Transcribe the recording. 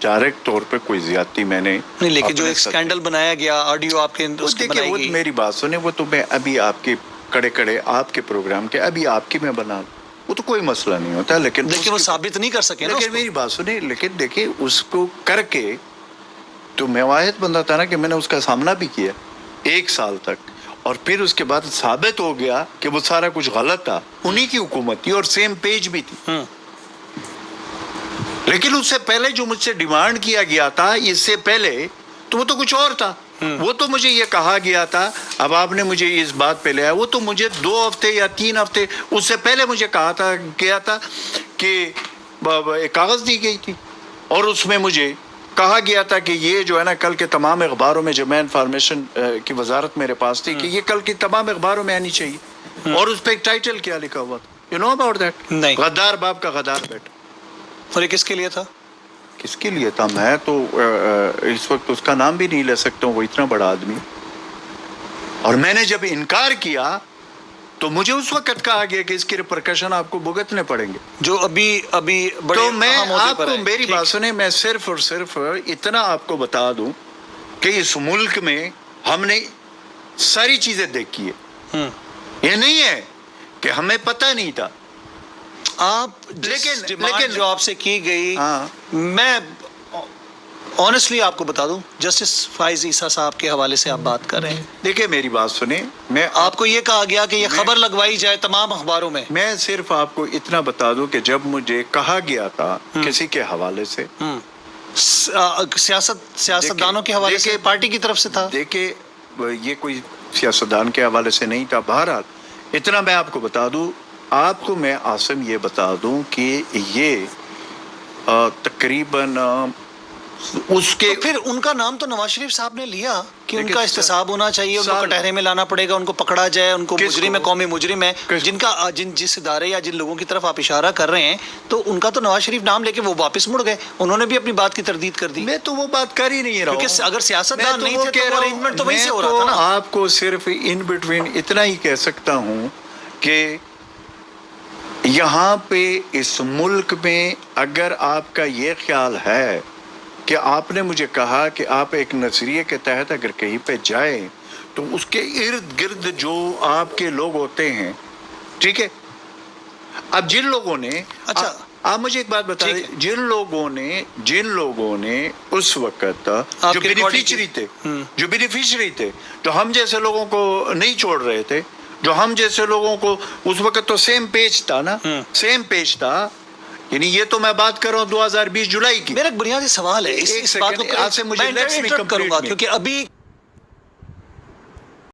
Direct तौर पे कोई ज्यादती मैंने नहीं, लेकिन जो एक स्कैंडल बनाया गया ऑडियो आपके उसकी बनाई वो गई। मेरी बात सुने, वो तो मैं अभी आपके कड़े आपके प्रोग्राम के अभी आपकी मैं बना लूं, वो तो कोई मसला नहीं होता। लेकिन वो साबित नहीं कर सके ना। लेकिन मेरी बात सुने, लेकिन देखिए उसको करके तो मैं वाहिद बंदा था ना कि मैंने उसका सामना भी किया 1 साल तक, और फिर उसके बाद साबित हो गया कि वो सारा कुछ गलत था। उन्हीं की हुकूमत थी और सेम पेज भी थी। लेकिन उससे पहले जो मुझसे डिमांड किया गया था इससे पहले, तो वो तो कुछ और था। वो तो मुझे ये कहा गया था, अब आपने मुझे इस बात पे ले आया, वो तो मुझे 2 हफ्ते या 3 हफ्ते उससे पहले मुझे किया था कि एक कागज दी गई थी और उसमें मुझे कहा गया था कि ये जो है ना कल के तमाम अखबारों में, जो मैं इंफॉर्मेशन की वजारत मेरे पास थी कि ये कल की तमाम अखबारों में आनी चाहिए। और उस पर एक टाइटल क्या लिखा हुआ था, यू नो अबाउट दैट? नहीं। गद्दार बाप का गद्दार बेटा। और ये किसके लिए था? किसके लिए था? मैं तो इस वक्त उसका नाम भी नहीं ले सकता हूँ, वो इतना बड़ा आदमी। और मैंने जब इनकार किया तो मुझे उस वक्त कहा गया कि इसके रिपरकशन आपको भुगतने पड़ेंगे, जो अभी बड़े तो मैं अहम ओहदे पर आपको है। मेरी बात सुने, मैं सिर्फ और सिर्फ इतना आपको बता दूं कि इस मुल्क में हमने सारी चीजें देखी है। ये नहीं है कि हमें पता नहीं था। आप लेकिन जो आपसे की गई, हाँ। मैं ऑनेस्टली आपको बता दूं, जस्टिस फाइज ईसा साहब के हवाले से आप बात कर रहे हैं। देखिए मेरी बात सुने, मैं आपको ये कहा गया कि ये खबर लगवाई जाए तमाम अखबारों में। मैं सिर्फ आपको इतना बता दूं कि जब मुझे कहा गया था किसी के हवाले से, सियासतदानों के हवाले से, पार्टी की तरफ से था। देखिए ये कोई सियासतदान के हवाले से नहीं था। बहरहाल इतना मैं आपको बता दूं, आपको मैं आसिम ये बता दूं कि ये तकरीबन उसके तो फिर उनका नाम तो नवाज शरीफ साहब ने लिया कि उनका इस्तेसाब होना चाहिए, उनको कटहरे में लाना पड़ेगा, उनको पकड़ा जाए, उनको मुजरिम है, कौमी मुजरिम है। जिस इदारे या जिन लोगों की तरफ आप इशारा कर रहे हैं, तो उनका तो नवाज शरीफ नाम लेके वो वापस मुड़ गए, उन्होंने भी अपनी बात की तरदीद कर दी। मैं तो वो बात कर ही नहीं रहा हूं, क्योंकि अगर सियासतदान नहीं थे तो अरेंजमेंट तो वहीं से हो रहा था ना। आपको सिर्फ इन बिटवीन इतना ही कह सकता हूं कि यहाँ पे इस मुल्क में अगर आपका ये ख्याल है कि आपने मुझे कहा कि आप एक नजरिए के तहत अगर कहीं पे जाए तो उसके इर्द गिर्द जो आपके लोग होते हैं, ठीक है। अब जिन लोगों ने, अच्छा आप मुझे एक बात बताइए, जिन लोगों ने उस वक्त जो बेनिफिशियरी थे, तो हम जैसे लोगों को नहीं छोड़ रहे थे, जो हम जैसे लोगों को उस वक्त तो सेम पेज था ना, सेम पेज था। यानी ये तो मैं बात कर रहा हूँ 2020 जुलाई की। मेरा एक बुनियादी सवाल है, इस बात को आपसे मुझे करूंगा, क्योंकि अभी